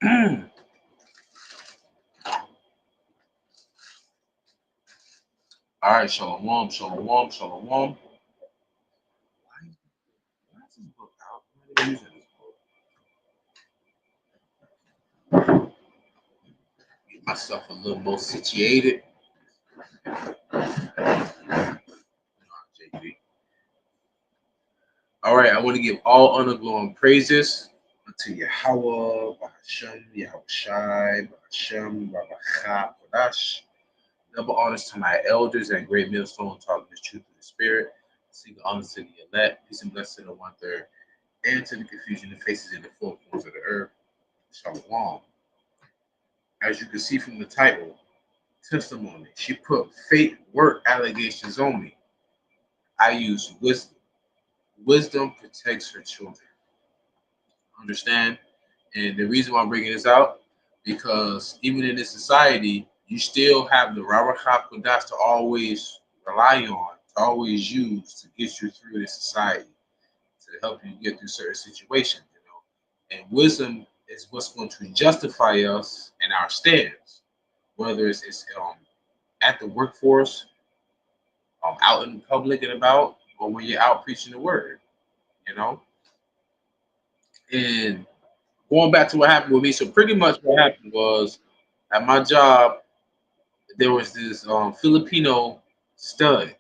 All right, shalom, shalom, shalom. Why is this book out? I'm not using this book. Get myself a little more situated. All right, I want to give all honor, glory, and praises unto Yahawah, Bahasham, Yahawashi, Bahasham, RAWACHAA, QADASH. Double honors to my elders and great millstone talking the truth in the spirit. Single honors to the elect, peace and blessing to the 1/3, and to the confusion that faces in the four corners of the earth. Shalom. As you can see from the title, testimony. She put fake work allegations on me. I use wisdom. Wisdom protects her children. Understand? And the reason why I'm bringing this out, because even in this society, you still have the RAWACHAA QADASH to always rely on, to always use to get you through this society, to help you get through certain situations, you know. And wisdom is what's going to justify us in our stance, whether it's at the workforce, out in the public and about, or when you're out preaching the word, you know. And going back to what happened with me, so pretty much what happened was at my job, there was this Filipino stud.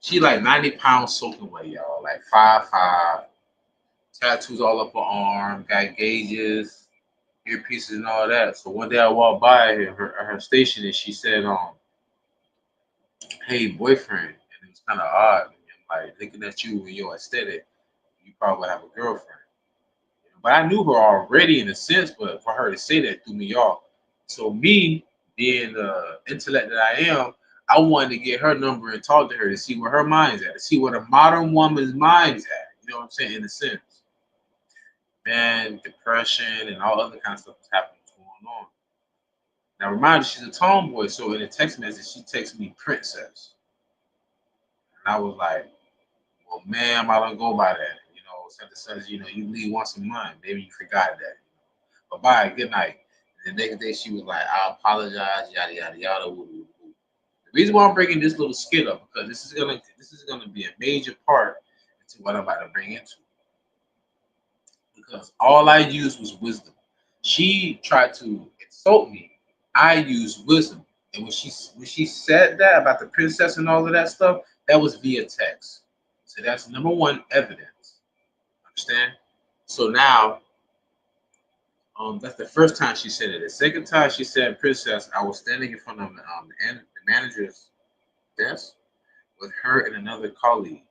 She like 90 pounds soaking wet, y'all, like 5'5", tattoos all up her arm, got gauges, earpieces and all that. So one day I walked by her station and she said, hey boyfriend, and it was kind of odd. I'm like looking at you and your aesthetic, you probably have a girlfriend. But I knew her already in a sense, but for her to say that threw me off. So me, being the intellect that I am, I wanted to get her number and talk to her to see where her mind's at, to see where the modern woman's mind's at. You know what I'm saying? In a sense. Man, depression and all other kind of stuff is happening going on. Now reminder, she's a tomboy, so in a text message, she texted me princess. And I was like, well, ma'am, I don't go by that. You know, such and such, you know, you leave once a month. Maybe you forgot that. But bye, good night. And the next day she was like, I apologize, yada yada yada. Woo, woo, woo. The reason why I'm bringing this little skit up because this is gonna be a major part into what I'm about to bring into. Because all I used was wisdom. She tried to insult me. I used wisdom. And when she said that about the princess and all of that stuff, that was via text. So that's number one evidence. Understand? So now, that's the first time she said it. The second time she said princess, I was standing in front of the manager's desk with her and another colleague.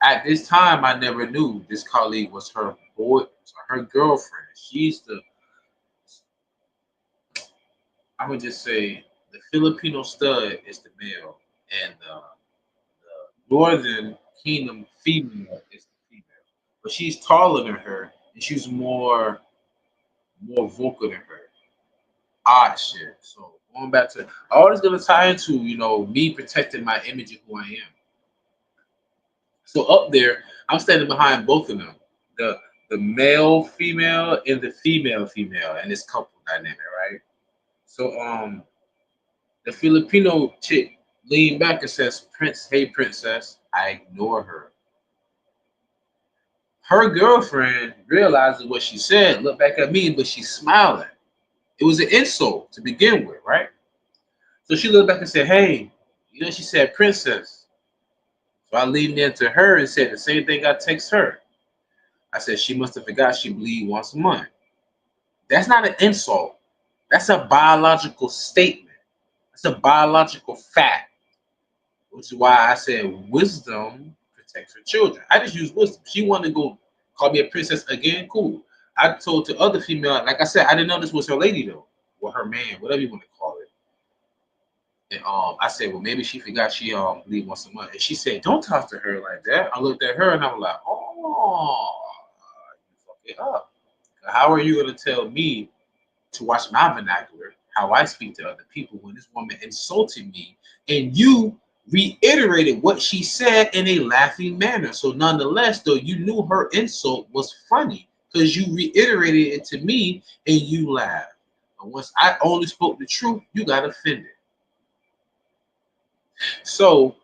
At this time, I never knew this colleague was her boy, her girlfriend. I would just say, the Filipino stud is the male, and the Northern Kingdom female is the female. But she's taller than her, and she's more vocal than her. Odd shit. So going back to all this gonna tie into, me protecting my image of who I am. So up there, I'm standing behind both of them. The male female and the female female and this couple dynamic, right? So the Filipino chick leaned back and says, Prince, hey princess. I ignore her. Her girlfriend realizes what she said, looked back at me, but she's smiling. It was an insult to begin with, right? So she looked back and said, hey, she said princess. So I leaned into her and said the same thing I text her. I said she must have forgot she bleed once a month. That's not an insult. That's a biological statement. That's a biological fact. Which is why I said wisdom protects her children. I just use wisdom. She wanted to go call me a princess again, cool. I told to other female, like I said, I didn't know this was her lady though, or her man, whatever you want to call it. And I said, well, maybe she forgot she leave once a month. And she said, don't talk to her like that. I looked at her and I was like, oh, you fuck it up. How are you gonna tell me to watch my vernacular, how I speak to other people, when this woman insulted me and you reiterated what she said in a laughing manner? So nonetheless, though, you knew her insult was funny. because you reiterated it to me and you laughed. But once I only spoke the truth, you got offended. So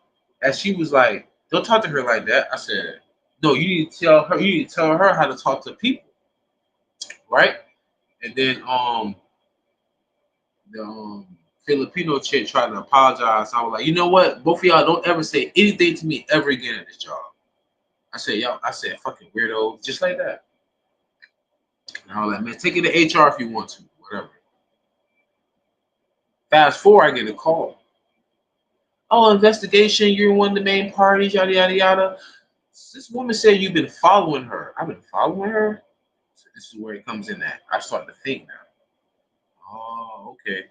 as she was like, don't talk to her like that, I said, no, you need to tell her, you need to tell her how to talk to people, right? And then the Filipino chick tried to apologize. I was like, you know what? Both of y'all don't ever say anything to me ever again at this job. I said, y'all, I said, fucking weirdo, just like that. And I was like, man, take it to HR if you want to, whatever. Fast forward, I get a call. Oh, investigation, you're one of the main parties, yada, yada, yada. This woman said you've been following her. I've been following her? So this is where it comes in at. I start to think now. Oh, okay.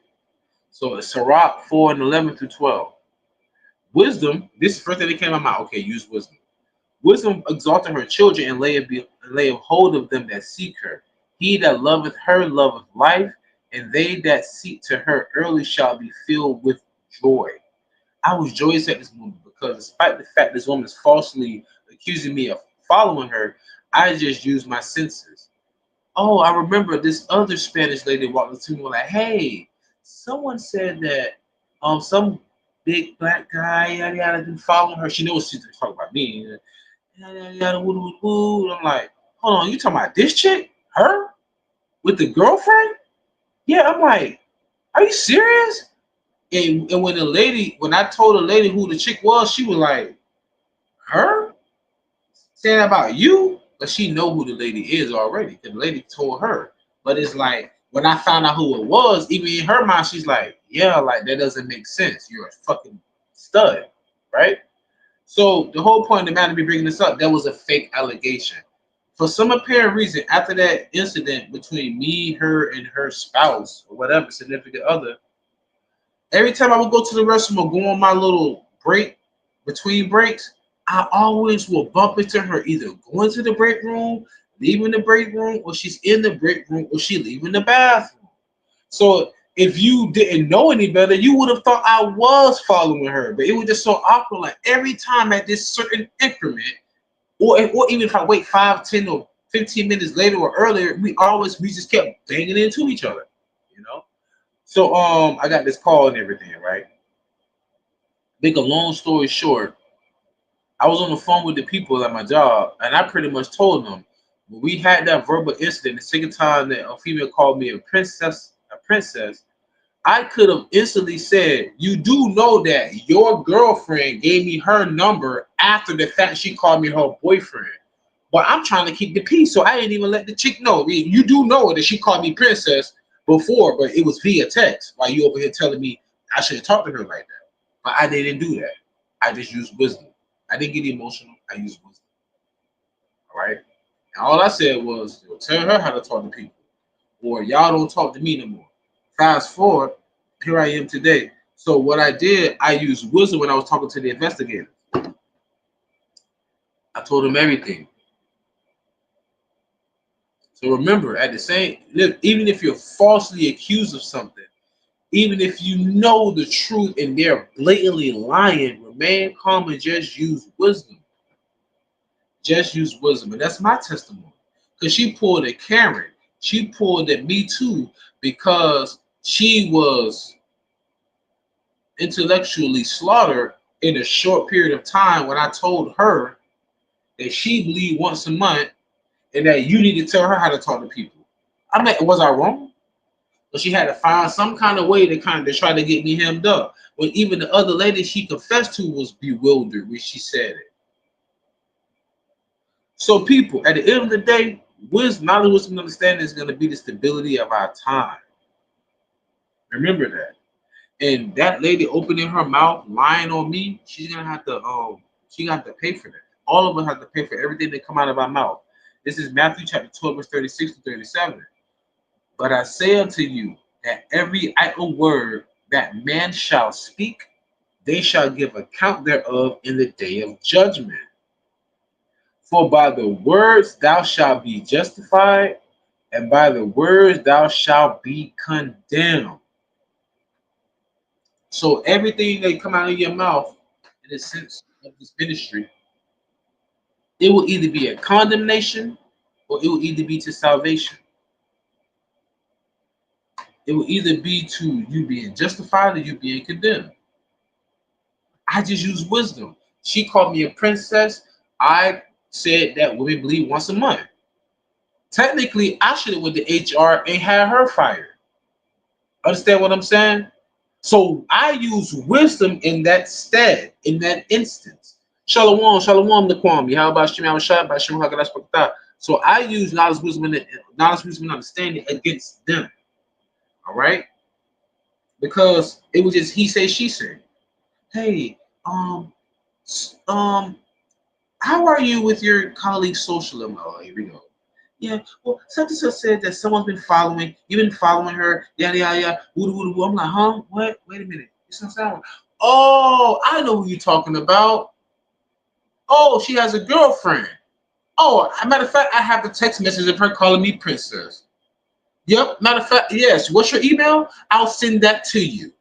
So it's Sirach 4 and 11 through 12. Wisdom, this is the first thing that came to my mouth. Okay, use wisdom. Wisdom exalteth her children and layeth hold of them that seek her. He that loveth her loveth life, and they that seek to her early shall be filled with joy. I was joyous at this moment because despite the fact this woman is falsely accusing me of following her, I just used my senses. Oh, I remember this other Spanish lady walked up to me like, hey, someone said that some big black guy yada yada been following her. She knows she's talking about me. Yada yada yada woo woo woo. I'm like, hold on, you talking about this chick? Her? With the girlfriend? Yeah, I'm like, are you serious? And when I told the lady who the chick was, she was like, her? Saying about you? But she know who the lady is already. The lady told her. But it's like, when I found out who it was, even in her mind, she's like, yeah, like that doesn't make sense. You're a fucking stud, right? So the whole point of the matter of me bringing this up, that was a fake allegation. For some apparent reason, after that incident between me, her, and her spouse, or whatever, significant other, every time I would go to the restroom or go on my little break, between breaks, I always will bump into her either going to the break room, leaving the break room, or she's in the break room, or she leaving the bathroom. So if you didn't know any better, you would have thought I was following her. But it was just so awkward. Like every time at this certain increment, or even if I wait 5, 10, or 15 minutes later or earlier, we just kept banging into each other, you know. So I got this call and everything, right? Make a long story short, I was on the phone with the people at my job, and I pretty much told them when we had that verbal incident, the second time that a female called me a princess, I could have instantly said, you do know that your girlfriend gave me her number after the fact she called me her boyfriend. But I'm trying to keep the peace, so I didn't even let the chick know. I mean, you do know that she called me princess before, but it was via text. While you over here telling me I should have talked to her like that. But I didn't do that. I just used wisdom. I didn't get emotional. I used wisdom. All right. And all I said was, tell her how to talk to people, or y'all don't talk to me no more. Fast forward, here I am today. So what I did, I used wisdom when I was talking to the investigators. I told them everything. So remember, at the same, even if you're falsely accused of something, even if you know the truth and they're blatantly lying, remain calm and just use wisdom. Just use wisdom. And that's my testimony. Because she pulled at Karen. She pulled at me too because she was intellectually slaughtered in a short period of time when I told her that she believed once a month and that you need to tell her how to talk to people. I mean, was I wrong? But she had to find some kind of way to try to get me hemmed up. When even the other lady she confessed to was bewildered when she said it. So people, at the end of the day, knowledge, wisdom, and understanding is going to be the stability of our time. Remember that. And that lady opening her mouth, lying on me, she's gonna have to she got to pay for that. All of us have to pay for everything that come out of our mouth. This is Matthew chapter 12, verse 36 to 37. But I say unto you that every idle word that man shall speak, they shall give account thereof in the day of judgment. For by the words thou shalt be justified, and by the words thou shalt be condemned. So everything that come out of your mouth, in the sense of this ministry, it will either be a condemnation or it will either be to salvation. It will either be to you being justified or you being condemned. I just use wisdom. She called me a princess. I said that women bleed once a month. Technically, I should have went to HR and had her fired. Understand what I'm saying? So I use wisdom in that stead, in that instance. Shalom, shalom, Naquam. How about Shem? How about Shem? So I use knowledge, wisdom, and understanding against them. All right, because it was just he say, she said. Hey, um, how are you with your colleague socialism? Oh, here we go. Yeah, well, such and such said that someone's been following, you've been following her, yada yada yada, woo woo woo. I'm like, huh? What? Wait a minute. It's not sound. Oh, I know who you're talking about. Oh, she has a girlfriend. Oh, a matter of fact, I have the text message of her calling me princess. Yep, matter of fact, yes. What's your email? I'll send that to you.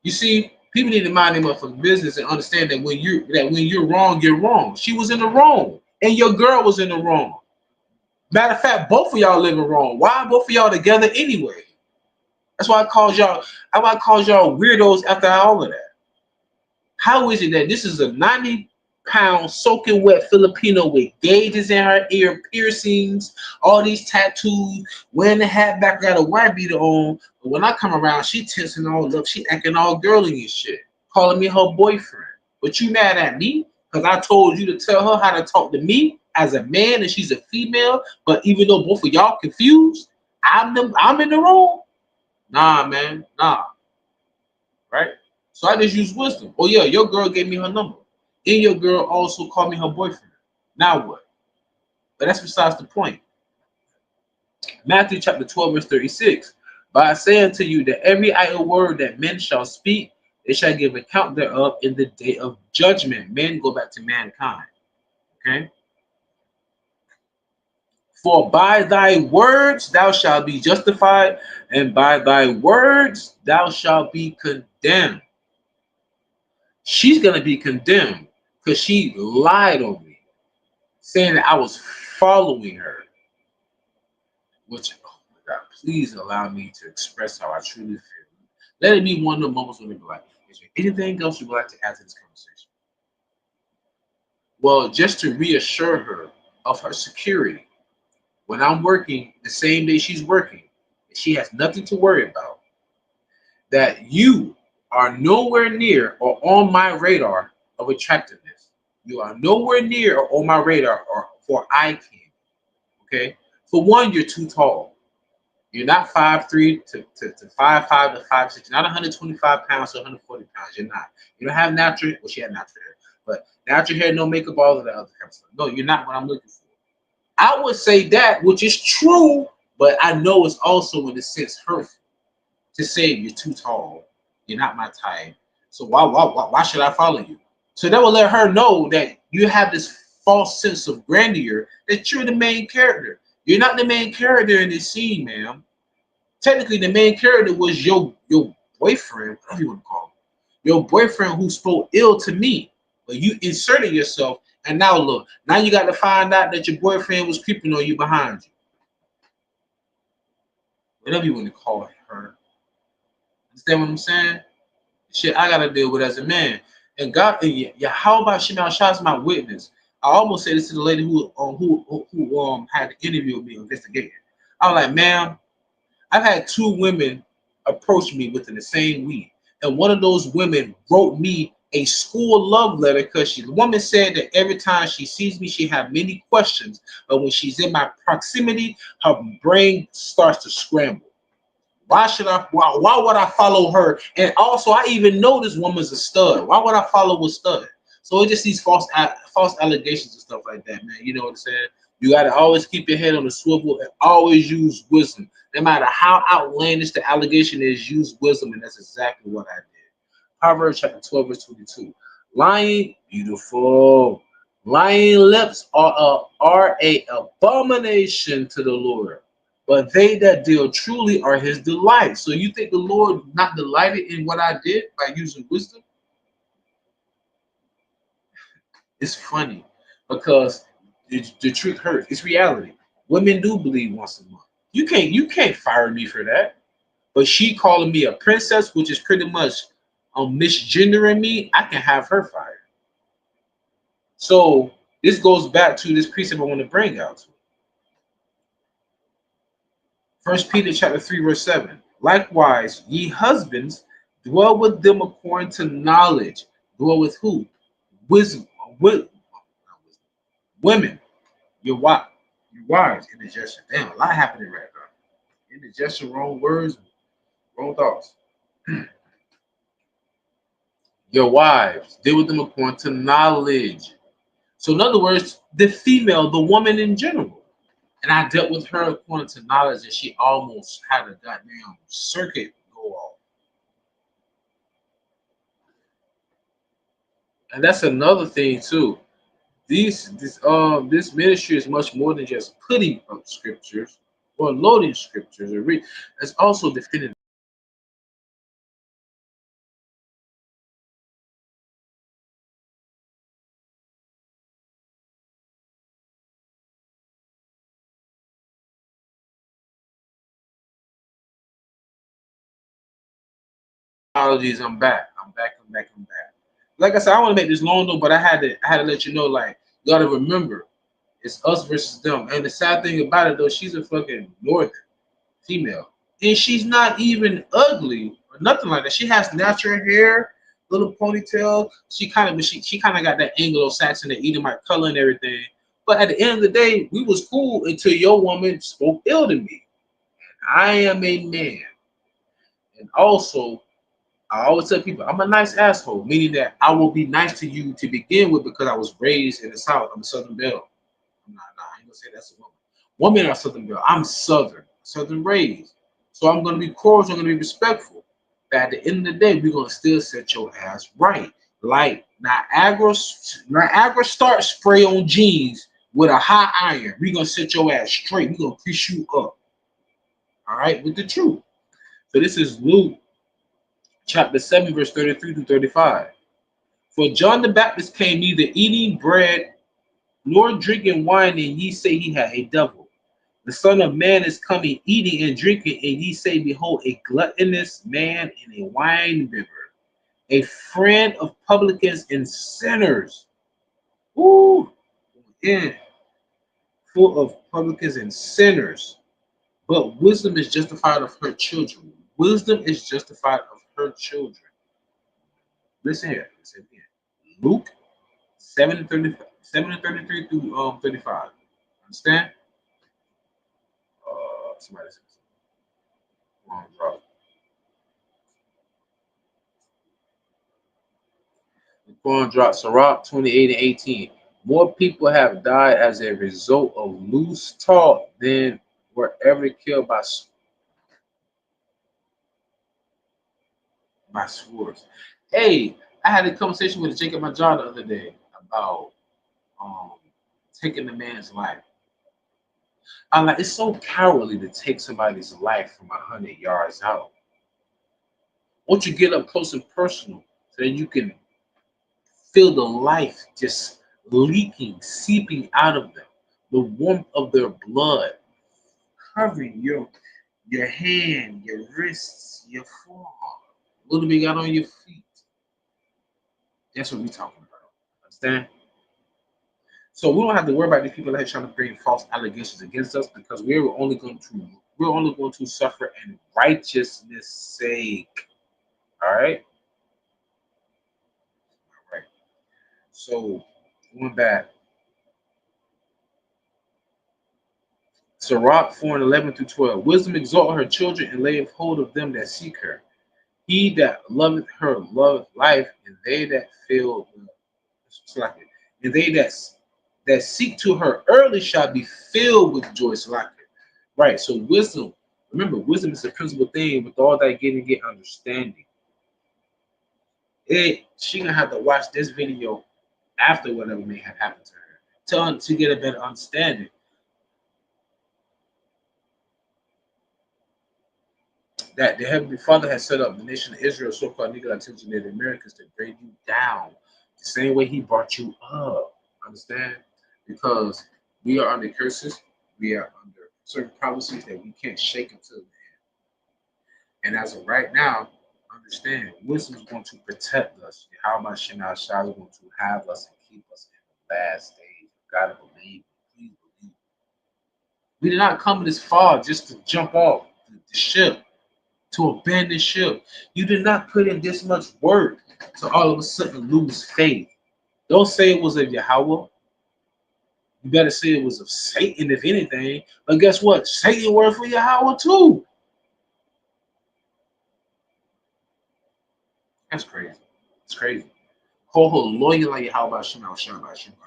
You see, people need to mind them up for business and understand that when you're wrong, you're wrong. She was in the wrong, and your girl was in the wrong. Matter of fact, both of y'all living wrong. Why both of y'all together anyway? That's why I called y'all. That's why I called y'all weirdos after all of that. How is it that this is a 90-pound soaking wet Filipino with gauges in her ear, piercings, all these tattoos, wearing the hat back, got a white beater on. But when I come around, she tensing all up, she acting all girly and shit, calling me her boyfriend. But you mad at me because I told you to tell her how to talk to me as a man and she's a female. But even though both of y'all confused, I'm in the wrong. Nah, man, nah, right? So I just use wisdom. Oh yeah, your girl gave me her number. And your girl also called me her boyfriend. Now what? But that's besides the point. Matthew chapter 12, verse 36. But I say unto you that every idle word that men shall speak, they shall give account thereof in the day of judgment. Men go back to mankind. Okay? For by thy words thou shalt be justified, and by thy words thou shalt be condemned. She's gonna be condemned because she lied on me, saying that I was following her. Which, oh my God, please allow me to express how I truly feel. Let it be one of the moments when we be like, is there anything else you would like to add to this conversation? Well, just to reassure her of her security. When I'm working the same day she's working, she has nothing to worry about. That you are nowhere near or on my radar of attractiveness. You are nowhere near or on my radar or for eye candy. Okay? For one, you're too tall. You're not 5'3" to 5'5" to 5'6". You're not 125 pounds to 140 pounds. You're not. You don't have natural, well, she had natural hair, but natural hair, no makeup, all of that other kind of stuff. No, you're not what I'm looking for. I would say that, which is true, but I know it's also in a sense hurtful to say you're too tall, you're not my type. So why should I follow you? So that will let her know that you have this false sense of grandeur that you're the main character. You're not the main character in this scene, ma'am. Technically, the main character was your boyfriend, whatever you want to call him. Your boyfriend who spoke ill to me. But you inserted yourself, and now look, now you got to find out that your boyfriend was creeping on you behind you. Whatever you want to call her. Understand what I'm saying? Shit I gotta deal with as a man. And God, yeah, how about Shemal Shah's my witness? I almost said this to the lady who had the interview with me investigating. I was like, ma'am, I've had two women approach me within the same week, and one of those women wrote me a school love letter because the woman said that every time she sees me, she have many questions, but when she's in my proximity, her brain starts to scramble. Why would I follow her? And also, I even know this woman's a stud. Why would I follow a stud? So it's just these false allegations and stuff like that, man. You know what I'm saying? You got to always keep your head on the swivel and always use wisdom. No matter how outlandish the allegation is, use wisdom, and that's exactly what I did. Proverbs chapter 12, verse 22. Lying, beautiful. Lying lips are a abomination to the Lord, but they that deal truly are his delight. So you think the Lord not delighted in what I did by using wisdom? It's funny because The truth hurts. It's reality. Women do bleed once a month. You can't fire me for that. But she calling me a princess, which is pretty much misgendering me. I can have her fired. So this goes back to this precept I want to bring out. First Peter chapter 3, verse 7. Likewise, ye husbands, dwell with them according to knowledge. Dwell with who? Wisdom. With women. Your wives. Indigestion. Damn, a lot happening right now. Indigestion, wrong words, wrong thoughts. Your wives. Deal with them according to knowledge. So in other words, the female, the woman in general. And I dealt with her according to knowledge, and she almost had a goddamn circuit go off. And that's another thing too. This ministry is much more than just putting up scriptures or loading scriptures or read. It's also defending apologies. I'm back. I'm back. I'm back. I'm back. Like I said, I want to make this long though, but I had to let you know, like, you gotta remember, it's us versus them. And the sad thing about it though, she's a fucking northern female. And she's not even ugly or nothing like that. She has natural hair, little ponytail. She kind of got that Anglo-Saxon, the Edomite color and everything. But at the end of the day, we was cool until your woman spoke ill to me. I am a man. And also, I always tell people I'm a nice asshole, meaning that I will be nice to you to begin with because I was raised in the South. I'm a Southern Belle. I ain't gonna say that's a woman. Women are Southern Belle. I'm Southern raised. So I'm gonna be cordial, I'm gonna be respectful. But at the end of the day, we're gonna still set your ass right. Like Niagara start spray on jeans with a hot iron. We're gonna set your ass straight. We're gonna push you up. All right, with the truth. So this is Luke chapter 7, verse 33 to 35. For John the Baptist came neither eating bread nor drinking wine, and ye say he had a devil. The Son of Man is coming eating and drinking, and ye say, behold, a gluttonous man and a wine bibber, a friend of publicans and sinners. Ooh, yeah, full of publicans and sinners. But wisdom is justified of her children. Wisdom is justified of her children. Listen here. Listen here. Luke 7:33 through 35. Understand? Somebody says wrong drop. The coin drop. Sirach 28 and 18. More people have died as a result of loose talk than were ever killed by swords. Hey, I had a conversation with Jacob Majah the other day about um taking a man's life. I'm like, it's so cowardly to take somebody's life from 100 yards out. Once you get up close and personal, so that you can feel the life just leaking, seeping out of them, the warmth of their blood covering your hand, your wrists, your forearm, a little bit got on your feet. That's what we're talking about. Understand? So we don't have to worry about these people that are trying to bring false allegations against us because we're only going to suffer in righteousness' sake. All right. All right. So going back, Sirach 4 and 11 through 12. Wisdom exalt her children and layeth hold of them that seek her. He that loveth her loveth life, and they that feel and they that seek to her early shall be filled with joy. Right. So wisdom, remember, wisdom is the principal thing. With all that getting get understanding. She gonna have to watch this video after whatever may have happened to her to get a better understanding. That the Heavenly Father has set up the nation of Israel, so-called Negro Latins and Native Americans, to bring you down the same way He brought you up. Understand? Because We are under curses. We are under certain prophecies that we can't shake until the end. And as of right now, understand wisdom is going to protect us. How much Shema Shah is going to have us and keep us in the last stage. You gotta believe. Please believe. We did not come this far just to jump off the ship, to abandon ship. You did not put in this much work to all of a sudden lose faith. Don't say it was of Yahweh. You better say it was of Satan, if anything. But guess what? Satan worked for Yahweh too. That's crazy. It's crazy. Ho loyal like Yahweh Shem al Sham by Shem to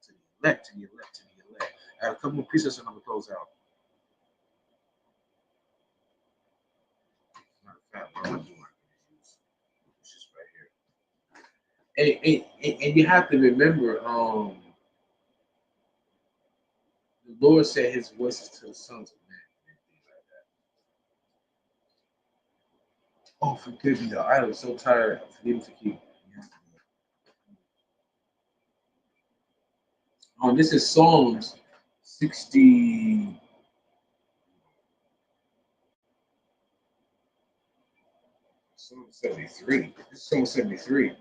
the elect, to the elect, to the elect. I have a couple more precepts and I'm gonna close out. Matter of fact, what I'm doing, it's just right here. And you have to remember, the Lord said his voice is to the sons of men and things like that. Oh, forgive me though. I was so tired. Forgive me to keep. This is Psalms 60. Psalm 73. This is Psalm 73.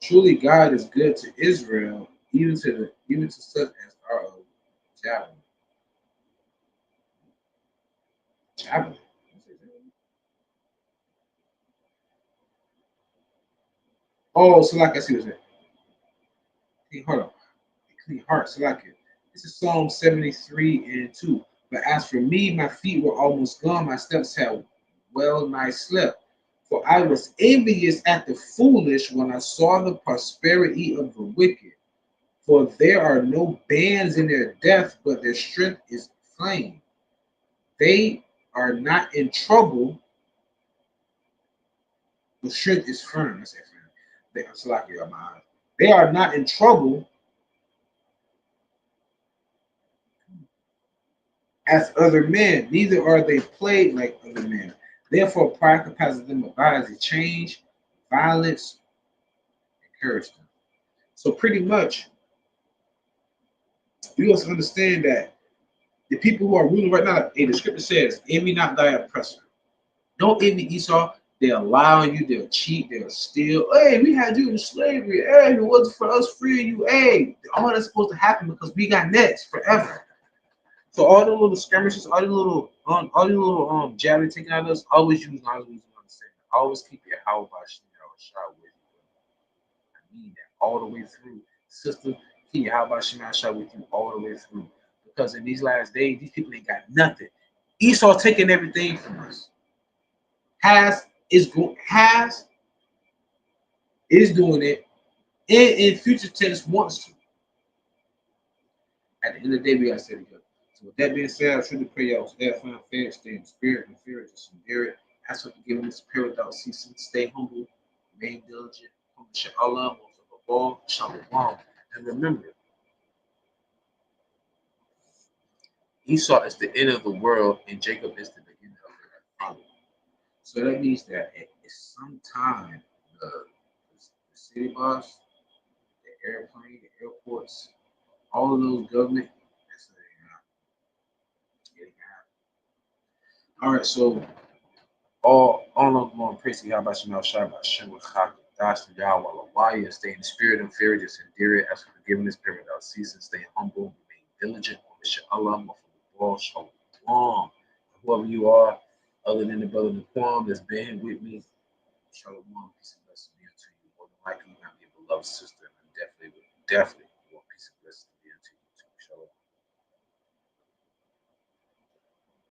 Truly, God is good to Israel, even to such as are of Javelin. Javelin. Oh, so like I see what I'm saying. Hold on. Clean heart, so like it. This is Psalm 73 and 2. But as for me, my feet were almost gone, my steps had well nigh slept. For I was envious at the foolish when I saw the prosperity of the wicked. For there are no bands in their death, but their strength is flame. They are not in trouble, the strength is firm. That's it, they are not in trouble as other men, neither are they plagued like other men. Therefore, pride compasses them about as they change, violence encourage them. So pretty much, you must understand that the people who are ruling right now, the scripture says, envy not thy oppressor. Don't envy Esau. They'll lie on you, they'll cheat, they'll steal. Hey, we had you in slavery. Hey, it wasn't for us freeing you. Hey, all that's supposed to happen because we got nets forever. So all the little skirmishes, all the little javelin taking out of us, always use understanding. Always keep your YAHAWASHI with you. I mean that all the way through. Sister, keep your YAHAWASHI with you all the way through. Because in these last days, these people ain't got nothing. Esau taking everything from us. Is doing it, and in future tense wants to. At the end of the day, we gotta stay together. So with that being said, I truly pray y'all stay find faith, stay in spirit, and fear, just endure it. Ask for forgiveness, spirit without ceasing. Stay humble, remain diligent. Allah, most of all, shalom. And remember, Esau is the end of the world, and Jacob is the beginning of the father. So that means that at some time, the city bus, the airplane, the airports, all of those government, that's what they got. All right, so all of them praise to Yahweh Shemel Shai by Shem Dash to YAHAWAH. Stay in the spirit and fear, just endure it. Ask for forgiveness, pray without ceasing. Stay humble, remain diligent. Allah, Shalom. Whoever you are, other than the brother Naquam that's been with me, Shalom, peace and blessings be unto you. More than likely, you might be a beloved sister. And definitely